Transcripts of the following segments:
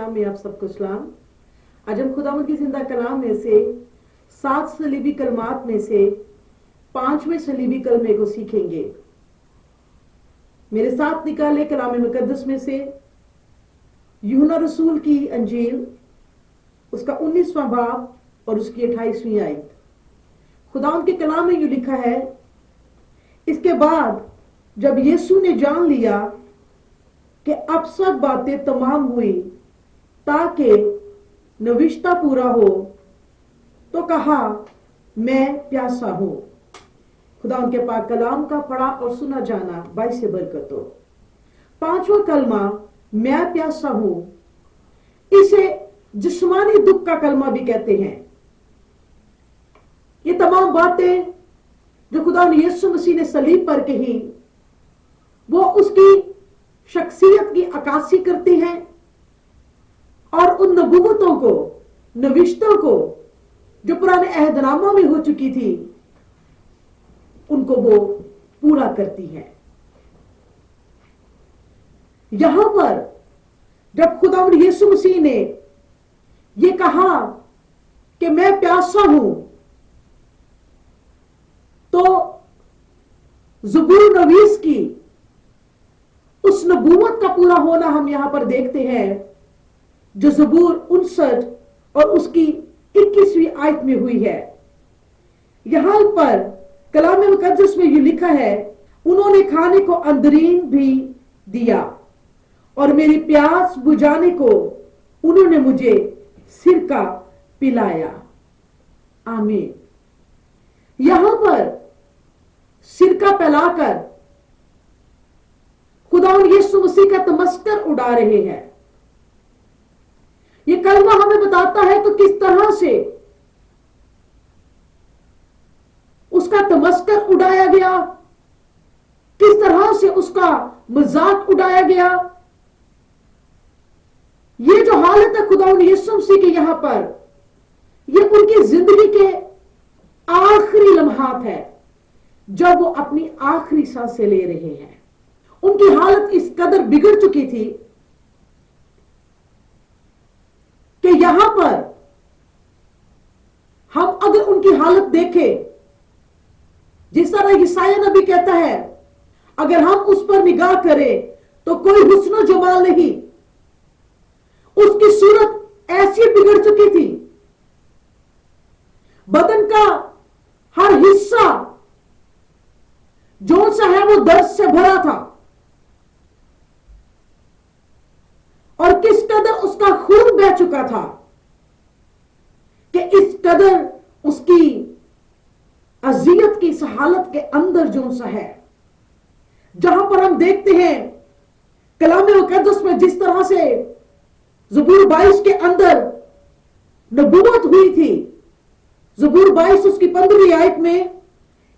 नाम में आप सबको सलाम। आज हम खुदावंद की जिंदा कलाम में से 7 सलीबी कलमात में से 5वें सलीबी कलमे को सीखेंगे। मेरे साथ निकाले कलाम मुकद्दस में से यूहन्ना रसूल की अंजील उसका 19वां बाब और उसकी 28वीं आयत। खुदावंद के कलाम में यूं लिखा है, इसके बाद जब यीशु ने जान लिया कि अब सब बातें तमाम हुई ताकि नविश्ता पूरा हो, तो कहा, मैं प्यासा हूं। खुदा उनके पाक कलाम का पढ़ा और सुना जाना बाई से बरकत हो। 5वां कलमा, मैं प्यासा हूं, इसे जिस्मानी दुख का कलमा भी कहते हैं। ये तमाम बातें जो खुदा ने यीशु मसीह ने सलीब पर कही, वो उसकी शख्सियत की अक्कासी करती हैं और उन नबूवतों को, नविश्तों को जो पुराने अहदनामा में हो चुकी थी, उनको वो पूरा करती है। यहां पर जब खुदा यीशु मसीह ने ये कहा कि मैं प्यासा हूं, तो ज़बूर नवीस की उस नबूवत का पूरा होना हम यहां पर देखते हैं, जो ज़बूर 59 और उसकी 21वीं आयत में हुई है। यहां पर कलाम मुकद्दस में ये लिखा है, उन्होंने खाने को अंदरीन भी दिया और मेरी प्यास बुझाने को उन्होंने मुझे सिरका पिलाया। आमीन। यहां पर सिरका पिलाकर खुदावंद यीशु मसीह का तमस्कर उड़ा रहे हैं। यह कलमा हमें बताता है तो किस तरह से उसका तमस्कर उड़ाया गया, किस तरह से उसका मजाक उड़ाया गया। ये जो हालत है खुदावंद यीशु मसीह के यहां पर, ये उनकी जिंदगी के आखिरी लम्हात है, जब वो अपनी आखिरी सांसें ले रहे हैं। उनकी हालत इस कदर बिगड़ चुकी थी कि यहां पर हम अगर उनकी हालत देखें, जिस तरह यशायाह नबी कहता है, अगर हम उस पर निगाह करें तो कोई हुस्न जमाल नहीं। उसकी सूरत ऐसी बिगड़ चुकी थी, बदन का हर हिस्सा जो सा है वो दर्द से भरा था, और किस कदर उसका खून बह चुका था कि इस कदर उसकी अजियत की इस हालत के अंदर जो सा है, जहां पर हम देखते हैं कलाम मुकद्दस में जिस तरह से ज़बूर 22 के अंदर नबूवत हुई थी। ज़बूर 22 उसकी 15वीं आयत में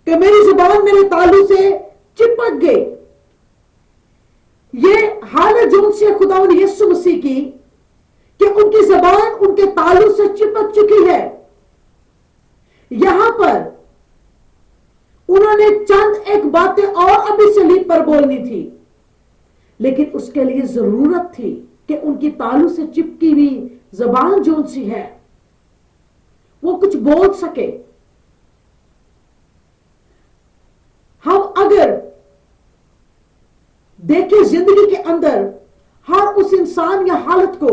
कि मेरी जुबान मेरे तालू से चिपक गई। ये हालत जो से खुदावंद यीशु मसीह की कि उनकी जुबान उनके तालू से चिपक चुकी है। यहां पर उन्होंने चंद एक बातें और अभी सलीब पर बोलनी थी, लेकिन उसके लिए जरूरत थी कि उनकी तालू से चिपकी हुई जुबान जो सी है वो कुछ बोल सके। हम अगर देखें जिंदगी के अंदर हर उस इंसान या हालत को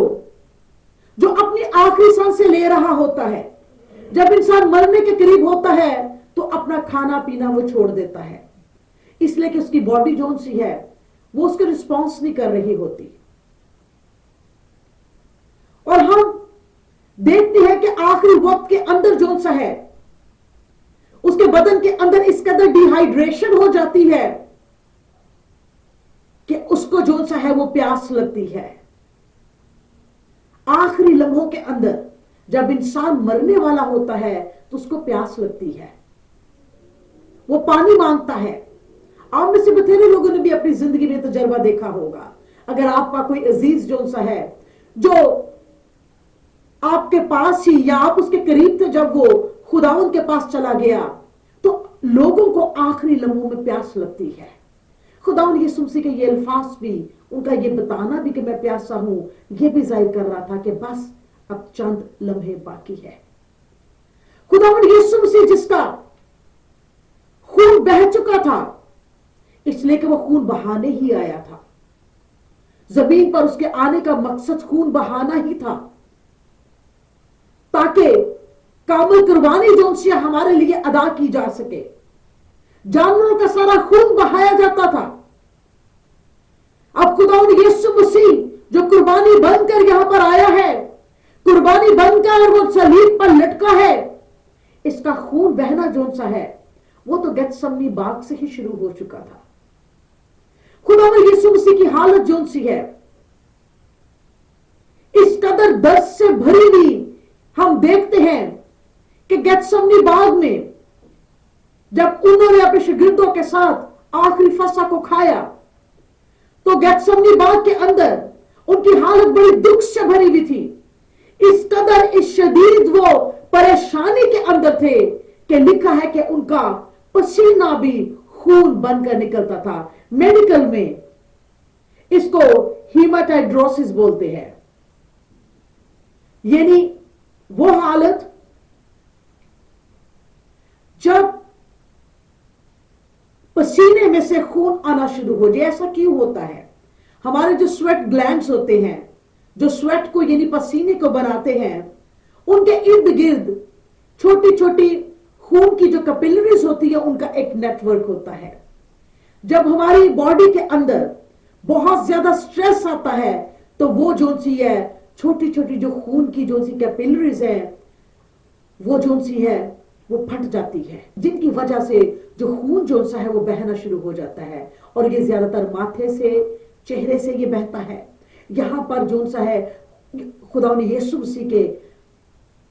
जो अपनी आखिरी सांसें ले रहा होता है, जब इंसान मरने के करीब होता है तो अपना खाना पीना वो छोड़ देता है, इसलिए कि उसकी बॉडी जोन सी है वो उसके रिस्पॉन्स नहीं कर रही होती। और हम देखते हैं कि आखिरी वक्त के अंदर जो सा है उसके बदन के अंदर इस कदर डिहाइड्रेशन हो जाती है कि उसको जो सा है वो प्यास लगती है। आखिरी लम्हों के अंदर जब इंसान मरने वाला होता है तो उसको प्यास लगती है, वो पानी मांगता है। आप में से बथेरे लोगों ने भी अपनी जिंदगी में तजर्बा देखा होगा। अगर आपका कोई अजीज जो सा है जो आपके पास ही या आप उसके करीब थे, जब वो खुदावंद के पास चला गया तो लोगों को आखिरी लम्हों में प्यास लगती है। खुदावंद यीशु मसीह के ये अल्फाज भी, उनका ये बताना भी कि मैं प्यासा हूं, ये भी जाहिर कर रहा था कि बस अब चंद लम्हे बाकी है। खुदावंद यीशु मसीह जिसका खून बह चुका था, इसलिए कि वो खून बहाने ही आया था। जमीन पर उसके आने का मकसद खून बहाना ही था, ताकि कामिल कुर्बानी जो उनसे हमारे लिए अदा की जा सके। जानवरों का सारा खून बहाया जाता था। अब खुदावंद यीशु मसीह जो कुर्बानी बनकर यहां पर आया है, कुर्बानी बनकर वो सलीब पर लटका है, इसका खून बहना जो सा है वो तो गेत्सेमनी बाग से ही शुरू हो चुका था। खुदावंद यीशु मसीह की हालत जो सी है, इस कदर दर्द से भरी हुई हम देखते हैं कि गेत्सेमनी बाग में जब उन्होंने अपने शागिर्दों के साथ आखिरी फसह को खाया, तो गेत्सेमनी बाग के अंदर उनकी हालत बड़ी दुख से भरी हुई थी। इस कदर इस शदीद वो परेशानी के अंदर थे कि लिखा है कि उनका पसीना भी खून बनकर निकलता था। मेडिकल में इसको हीमाटाइड्रोसिस बोलते हैं, यानी वो हालत जब पसीने में से खून आना शुरू हो जाए। ऐसा क्यों होता है? हमारे जो स्वेट ग्लैंड्स होते हैं, जो स्वेट को यानी पसीने को बनाते हैं, उनके इर्द गिर्द छोटी छोटी खून की जो कैपिलरीज होती है, उनका एक नेटवर्क होता है। जब हमारी बॉडी के अंदर बहुत ज्यादा स्ट्रेस आता है, तो वो जो सी है छोटी छोटी जो खून की जो सी कैपिलरीज है, वो जो सी है वो फट जाती है, जिनकी वजह से जो खून जो सा है वो बहना शुरू हो जाता है। और ये ज्यादातर माथे से, चेहरे से ये बहता है। यहां पर जो सा है खुदावंद यीशु मसीह के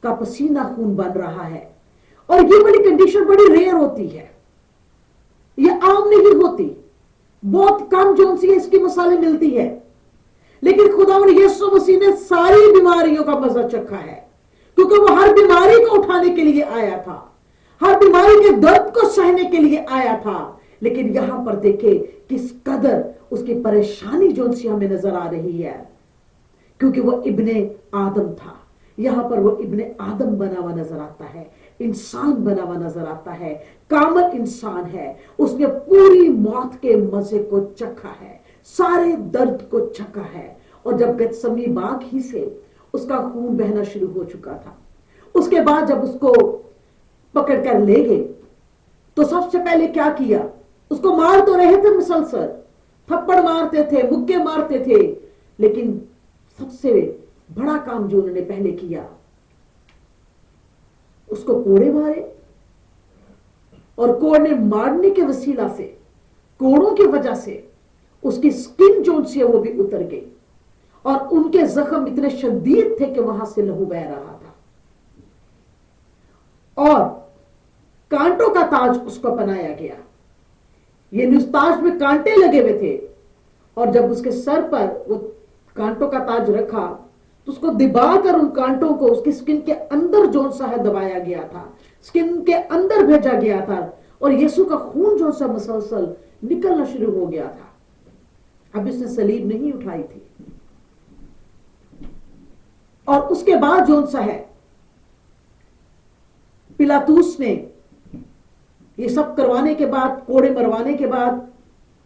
का पसीना खून बन रहा है। और ये वाली कंडीशन बड़ी रेयर होती है, ये आम नहीं होती, बहुत कम जो सी इसकी मिसालें मिलती है। लेकिन खुदावंद यीशु मसीह ने सारी बीमारियों का मजा चखा है, क्योंकि वो हर बीमारी को उठाने के लिए आया था, हर बीमारी के दर्द को सहने के लिए आया था। लेकिन यहां पर देखे किस कदर उसकी परेशानी जो सी हमें नजर आ रही है, क्योंकि वो इब्ने आदम था। यहां पर वो इब्ने आदम बना हुआ नजर आता है, इंसान बना हुआ नजर आता है, कामल इंसान है। उसने पूरी मौत के मजे को चखा है, सारे दर्द को चखा है। और जब गेत्सेमनी बाग ही से उसका खून बहना शुरू हो चुका था, उसके बाद जब उसको पकड़ कर ले गए, तो सबसे पहले क्या किया? उसको मार तो रहे थे मुसलसल, थप्पड़ मारते थे, मुक्के मारते थे, लेकिन सबसे बड़ा काम जो उन्होंने पहले किया, उसको कोड़े मारे। और कोड़ने मारने के वसीला से, कोड़ों की वजह से उसकी स्किन जो सी है वो भी उतर गई, और उनके जख्म इतने शदीद थे कि वहां से लहू बह रहा था। और कांटों का ताज उसको पहनाया गया, ये उस ताज में कांटे लगे हुए थे। और जब उसके सर पर वो कांटों का ताज रखा, तो उसको दबाकर उन कांटों को उसकी स्किन के अंदर जो सा है दबाया गया था, स्किन के अंदर भेजा गया था। और यीशु का खून जो सा मुसलसल निकलना शुरू हो गया था। अब इसने सलीब नहीं उठाई थी। और उसके बाद जो सा है पिलातूस ने ये सब करवाने के बाद, कोड़े मरवाने के बाद,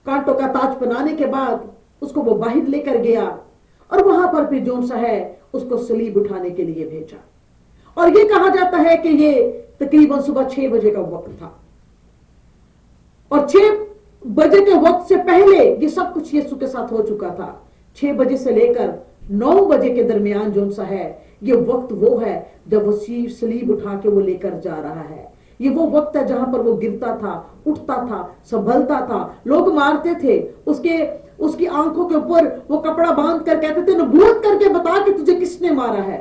कांटों का ताज पहनाने के बाद, उसको वो बाहर लेकर गया और वहां पर फिर जो सा है उसको सलीब उठाने के लिए भेजा। और ये कहा जाता है कि ये तकरीबन सुबह 6 बजे का वक्त था, और 6 बजे के वक्त से पहले ये सब कुछ यीशु के साथ हो चुका था। 6 बजे से लेकर 9 बजे के दरमियान जो सा है ये वक्त वो है जब वो सलीब उठा के वो लेकर जा रहा है। ये वो वक्त है जहां पर वो गिरता था, उठता था, संभलता था, लोग मारते थे, उसकी आंखों के ऊपर वो कपड़ा बांध कर कहते थे नबूवत करके बता कि तुझे किसने मारा है।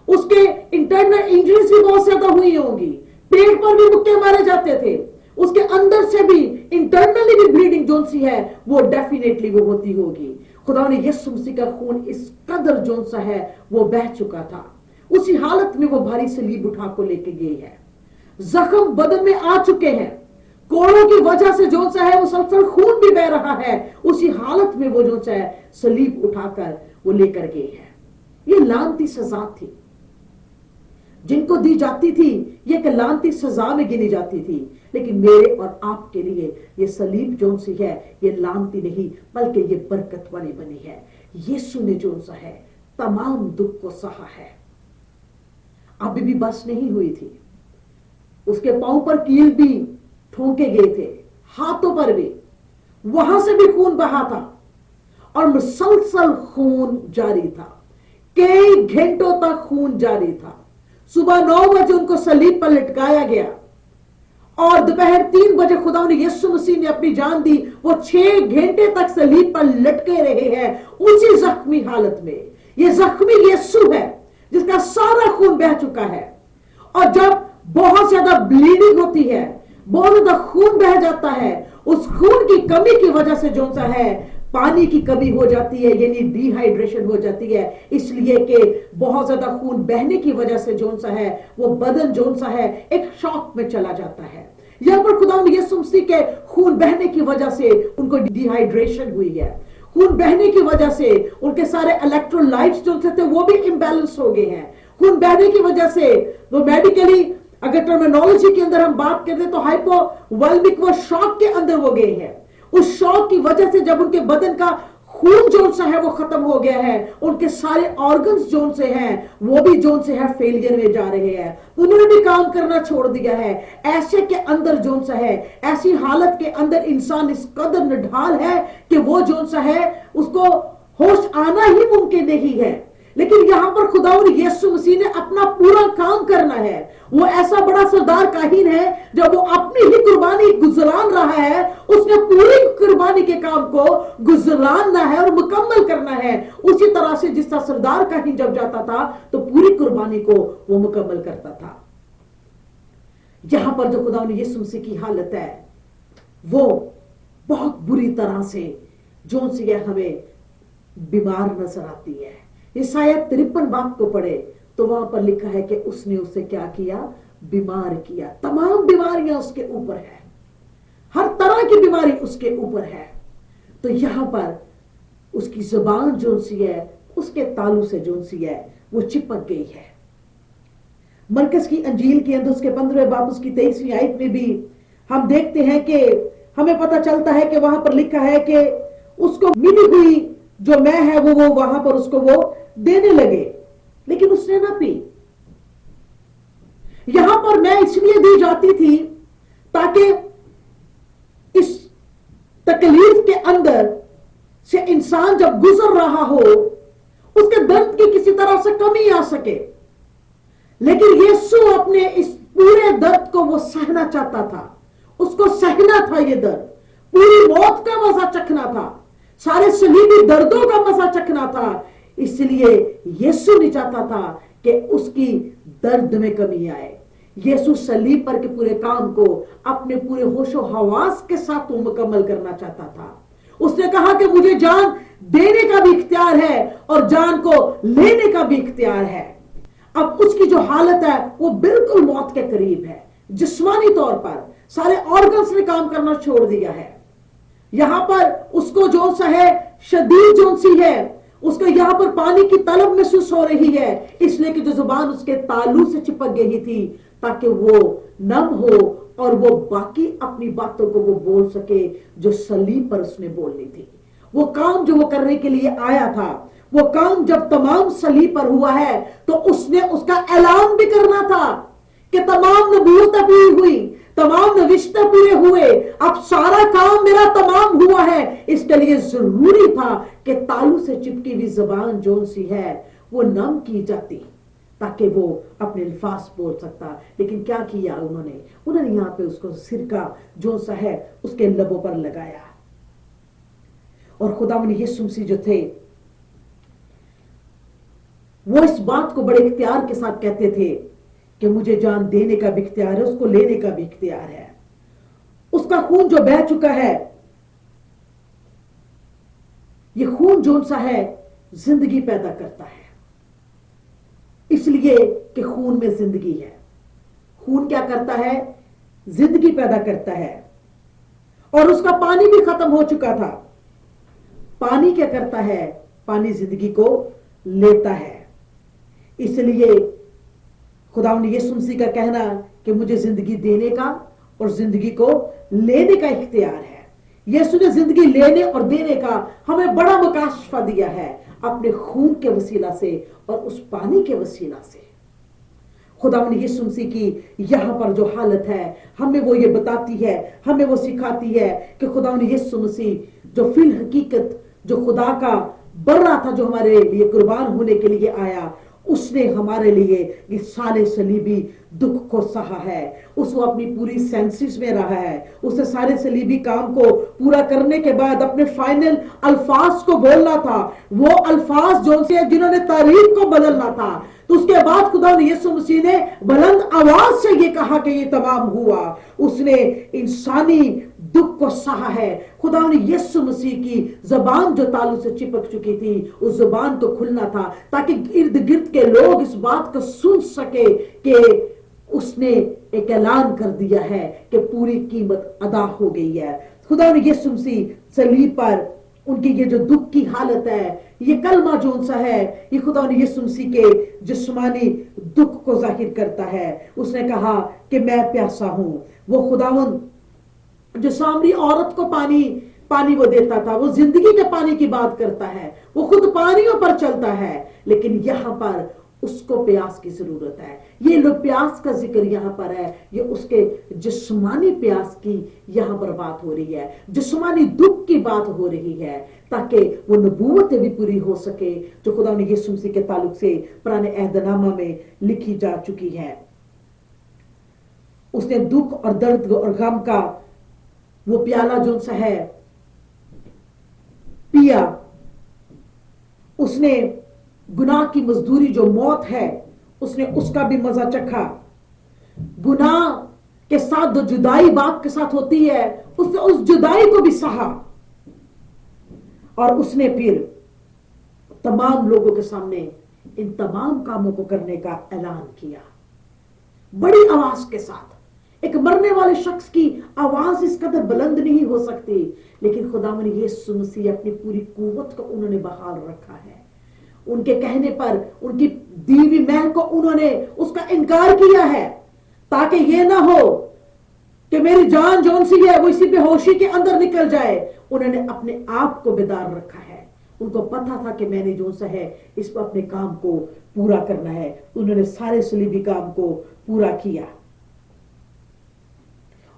उसके इंटरनल इंजरीज भी बहुत ज्यादा हुई होंगी, पेट पर भी मुक्के मारे जाते थे, उसके अंदर से भी इंटरनली भी ब्लीडिंग जो सी है वो डेफिनेटली वो होती होगी। खुदा ने यीशु मसीह का खून इस कदर जो सा है वो बह चुका था। उसी हालत में वो भारी सलीब उठा को लेके गए हैं, जख्म बदन में आ चुके हैं, कोड़ों की वजह से जो सा है वो सलसल खून भी बह रहा है, उसी हालत में वो जो सा है सलीब उठाकर वो लेकर गए हैं। ये लानती सजा थी जिनको दी जाती थी, ये एक लानती सजा में गिनी जाती थी। लेकिन मेरे और आपके लिए ये सलीब जो सी है ये लानती नहीं बल्कि ये बरकत वाली बनी है। यीशु ने जो सा है तमाम दुख को सहा है। अभी भी बस नहीं हुई थी, उसके पांव पर कील भी ठोंके गए थे, हाथों पर भी, वहां से भी खून बहा था और मुसलसल खून जारी था, कई घंटों तक खून जारी था। सुबह 9 बजे उनको सलीब पर लटकाया गया और दोपहर 3 बजे खुदा ने यीशु मसीह ने अपनी जान दी। वो 6 घंटे तक सलीब पर लटके रहे हैं उसी जख्मी हालत में। ये जख्मी यीशु है जिसका सारा खून बह चुका है, और जब बहुत ज्यादा ब्लीडिंग होती है, बहुत ज्यादा खून बह जाता है, उस खून की कमी की वजह से जो सा है पानी की कमी हो जाती है, यानी डिहाइड्रेशन हो जाती है। इसलिए कि बहुत ज्यादा खून बहने की वजह से जो सा है वो बदन जो सा है एक शॉक में चला जाता है। यहां पर खुदा यीशु मसीह के खून बहने की वजह से उनको डिहाइड्रेशन हुई है। खून बहने की वजह से उनके सारे इलेक्ट्रोलाइट्स जो थे वो भी इम्बैलेंस हो गए हैं। खून बहने की वजह से वो मेडिकली अगर टर्मिनोलॉजी के अंदर हम बात करें तो हाइपोवोलेमिक वो शॉक के अंदर हो गए हैं। उस शॉक की वजह से जब उनके बदन का खून जोन सा है वो खत्म हो गया है, उनके सारे ऑर्गन्स जोन से हैं वो भी जोन से है फेलियर में जा रहे हैं, उन्होंने भी काम करना छोड़ दिया है। ऐसे के अंदर जोन सा है, ऐसी हालत के अंदर इंसान इस कदर निढाल है कि वो जोन सा है उसको होश आना ही मुमकिन नहीं है। लेकिन यहां पर खुदा यीशु मसीह ने अपना पूरा काम करना है। वो ऐसा बड़ा सरदार काहिन है जब वो अपनी ही कुर्बानी गुजरान रहा है, उसने पूरी कुर्बानी के काम को गुजरानना है और मुकम्मल करना है। उसी तरह से जिस तरह सरदार काहिन जब जाता था तो पूरी कुर्बानी को वो मुकम्मल करता था। यहां पर जो खुदा यीशु मसीह की हालत है वो बहुत बुरी तरह से जो सी हमें बीमार नजर आती है। ईसाया 53 बाब को पढ़े तो वहां पर लिखा है कि उसने उसे क्या किया, बीमार किया। तमाम बीमारियां उसके ऊपर है, हर तरह की बीमारी उसके ऊपर है। तो यहां पर उसकी जुबान जो सी है उसके तालू से जो सी है वो चिपक गई है। मरकस की अंजील के अंदर उसके 15वें बाब उसकी 23वीं आयत में भी हम देखते हैं कि हमें पता चलता है कि वहां पर लिखा है कि उसको मिली हुई जो मैं है वो वहां पर उसको वो देने लगे, लेकिन उसने ना पी। यहां पर मैं इसलिए दी जाती थी ताकि इस तकलीफ के अंदर से इंसान जब गुजर रहा हो उसके दर्द की किसी तरह से कमी आ सके। लेकिन यीशु अपने इस पूरे दर्द को वो सहना चाहता था, उसको सहना था। ये दर्द पूरी मौत का मजा चखना था, सारे सलीबी दर्दों का मजा चखना था। इसलिए यीशु नहीं चाहता था कि उसकी दर्द में कमी आए। यीशु सलीब पर के पूरे काम को अपने पूरे होशो हवास के साथ मुकम्मल करना चाहता था। उसने कहा कि मुझे जान देने का भी इख्तियार है और जान को लेने का भी इख्तियार है। अब उसकी जो हालत है वो बिल्कुल मौत के करीब है। जिस्मानी तौर पर सारे ऑर्गन्स ने काम करना छोड़ दिया है। यहां पर उसको जो सा है शदीद जो सी है, उसको यहां पर पानी की तलब महसूस हो रही है, इसलिए कि जो जुबान उसके तालू से चिपक गई थी ताकि वो नम हो और वो बाकी अपनी बातों को वो बोल सके जो सलीब पर उसने बोलनी थी। वो काम जो वो करने के लिए आया था, वो काम जब तमाम सलीब पर हुआ है तो उसने उसका ऐलान भी करना था कि तमाम नबूवतें पूरी हुई, तमाम नविश्ते पूरे हुए, अब सारा काम मेरा तमाम हुआ है। इसके लिए जरूरी था कि तालू से चिपकी हुई जुबान जो सी है वो नम की जाती ताकि वो अपने अल्फाज बोल सकता। लेकिन क्या किया उन्होंने यहां पे उसको सिरका जो सा है उसके लबों पर लगाया। और खुदावंद यीशु मसीह जो थे वो इस बात को बड़े इख्तियार के साथ कहते थे कि मुझे जान देने का भी इख्तियार है, उसको लेने का भी इख्तियार है। उसका खून जो बह चुका है, ये खून जो सा है जिंदगी पैदा करता है, इसलिए कि खून में जिंदगी है। खून क्या करता है? जिंदगी पैदा करता है। اور اس کا پانی بھی ختم ہو چکا تھا. پانی کیا کرتا ہے؟ پانی زندگی کو لیتا ہے. اس لیے خدا نے یسوع مسیح کا کہنا کہ مجھے زندگی دینے کا اور زندگی کو لینے کا اختیار ہے. یسوع نے زندگی لینے اور دینے کا ہمیں بڑا مکاشفہ دیا ہے اپنے خون کے وسیلہ سے اور اس پانی کے وسیلہ سے. خدا نے یسوع مسیح کی یہاں پر جو حالت ہے ہمیں وہ یہ بتاتی ہے، ہمیں وہ سکھاتی ہے کہ خدا نے یسوع مسیح جو فی الحقیقت جو خدا کا برا تھا، جو ہمارے لیے قربان ہونے کے لیے آیا، اس نے ہمارے لیے یہ سارے صلیبی دکھ کو سہا ہے. اس کو اپنی پوری سینسز میں رہا ہے. اس نے سارے صلیبی کام کو پورا کرنے کے بعد اپنے فائنل الفاظ کو بولنا تھا، وہ الفاظ جو سے جنہوں نے تاریخ کو بدلنا تھا. تو اس کے بعد خدا نے یسوع مسیح نے بلند آواز سے یہ کہا کہ یہ تمام ہوا. اس نے انسانی دکھ کو سہا ہے. خدا نے یسوع مسیح کی زبان جو تالو سے چپک چکی تھی، اس زبان کو کھلنا تھا تاکہ ارد گرد کے لوگ اس بات کو سن سکے کہ اس نے ایک اعلان کر دیا ہے کہ پوری قیمت ادا ہو گئی ہے. خدا نے یسوع مسیح صلیب پر ان کی یہ جو دکھ کی حالت ہے، یہ کلمہ جو ان سا ہے، یہ خدا نے یسوع مسیح کے جسمانی دکھ کو ظاہر کرتا ہے. اس نے کہا کہ میں پیاسا ہوں. وہ خداوند جو سامری عورت کو پانی وہ دیتا تھا، وہ زندگی کے پانی کی بات کرتا ہے، وہ خود پانیوں پر چلتا ہے، لیکن یہاں پر اس کو پیاس کی ضرورت ہے. یہ لوگ پیاس کا ذکر یہاں پر ہے، یہ اس کے جسمانی پیاس کی یہاں پر بات ہو رہی ہے، جسمانی دکھ کی بات ہو رہی ہے، تاکہ وہ نبوت بھی پوری ہو سکے جو خدا نے یسوع مسیح کے تعلق سے پرانے عہد نامہ میں لکھی جا چکی ہے. اس نے دکھ اور درد اور غم کا وہ پیالہ جو سا ہے پیا. اس نے گناہ کی مزدوری جو موت ہے، اس نے اس کا بھی مزہ چکھا. گناہ کے ساتھ جو جدائی باپ کے ساتھ ہوتی ہے، اس نے اس جدائی کو بھی سہا. اور اس نے پھر تمام لوگوں کے سامنے ان تمام کاموں کو کرنے کا اعلان کیا بڑی آواز کے ساتھ. ایک مرنے والے شخص کی آواز اس قدر بلند نہیں ہو سکتی، لیکن خدا نے یسوع مسیح اپنی پوری قوت کو انہوں نے بحال رکھا ہے. ان کے کہنے پر ان کی دیوی مہر کو انہوں نے اس کا انکار کیا ہے، تاکہ یہ نہ ہو کہ میری جان جون سی ہے وہ اسی بے ہوشی کے اندر نکل جائے. انہوں نے اپنے آپ کو بیدار رکھا ہے. ان کو پتا تھا کہ میں نے جو سا ہے اس پر اپنے کام کو پورا کرنا ہے. انہوں نے سارے صلیبی کام کو پورا کیا،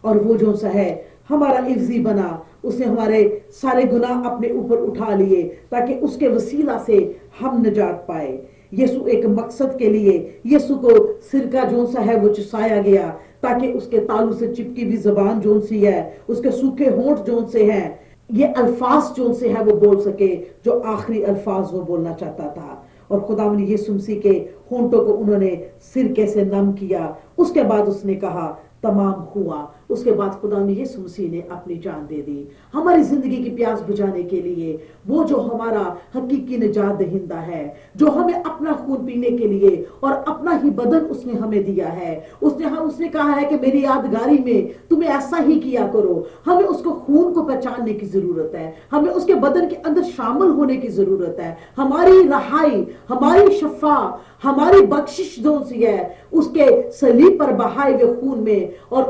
اور وہ جو سا ہے ہمارا عفظی بنا. اس نے ہمارے سارے گناہ اپنے اوپر اٹھا لیے تاکہ اس کے وسیلہ سے ہم نجات پائے. یسوع ایک مقصد کے لیے، یسوع کو سرکہ جو سا ہے وہ چسایا گیا تاکہ اس کے تالو سے چپکی بھی زبان جو سی ہے، اس کے سوکھے ہونٹ جو سے ہیں، یہ الفاظ جو سے ہے وہ بول سکے جو آخری الفاظ وہ بولنا چاہتا تھا. اور خدا نے یسوع مسیح کے ہونٹوں کو انہوں نے سرکے سے نم کیا. اس کے بعد اس نے کہا تمام ہوا. اس کے بعد خدا نے یسوع مسیح نے اپنی جان دے دی ہماری زندگی کی پیاس بجھانے کے لیے. وہ جو ہمارا حقیقی نجات دہندہ ہے، جو ہمیں اپنا خون پینے کے لیے اور اپنا ہی بدن اس نے ہمیں دیا ہے. اس نے کہا ہے کہ میری یادگاری میں تمہیں ایسا ہی کیا کرو. ہمیں اس کو خون کو پہچاننے کی ضرورت ہے، ہمیں اس کے بدن کے اندر شامل ہونے کی ضرورت ہے. ہماری رہائی، ہماری شفا، ہماری بخشش جو سی ہے اس کے صلیب پر بہائے ہوئے خون میں اور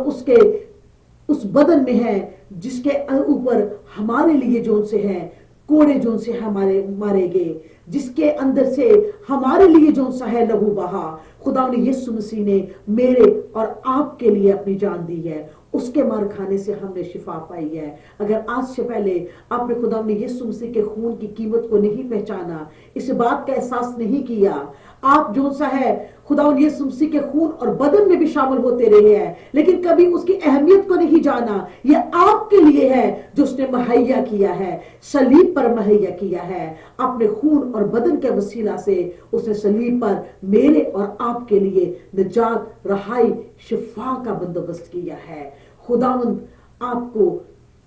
اس بدن میں ہے، جس کے اوپر ہمارے لیے جو سے ہیں کوڑے جو سے ہمارے مارے گئے، جس کے اندر سے ہمارے لیے جو سا ہے لہو بہا. خدا نے یسوع مسیح نے میرے اور آپ کے لیے اپنی جان دی ہے. اس کے مار کھانے سے ہم نے شفا پائی ہے. اگر آج سے پہلے آپ نے خدا نے یسوع مسیح کے خون کی قیمت کو نہیں پہچانا، اس بات کا احساس نہیں کیا، آپ جو سا ہے خدا یسوع مسیح کے خون اور بدن میں بھی شامل ہوتے رہے ہیں لیکن کبھی اس کی اہمیت کو نہیں جانا. یہ آپ کے لیے ہے جو اس نے مہیا کیا ہے، صلیب پر مہیا کیا ہے. اپنے خون اور بدن کے وسیلہ سے اس نے صلیب پر میرے اور آپ کے لیے نجات، رہائی، شفا کا بندوبست کیا ہے. خداوند آپ کو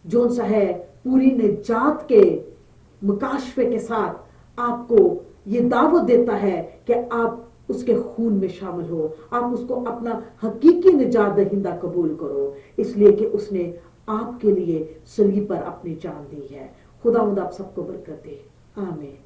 جو سا ہے پوری نجات کے مکاشفے کے ساتھ آپ کو یہ دعوت دیتا ہے کہ آپ اس کے خون میں شامل ہو، آپ اس کو اپنا حقیقی نجات دہندہ قبول کرو، اس لیے کہ اس نے آپ کے لیے صلیب پر اپنی جان دی ہے. خداوند آپ سب کو برکت دے. آمین.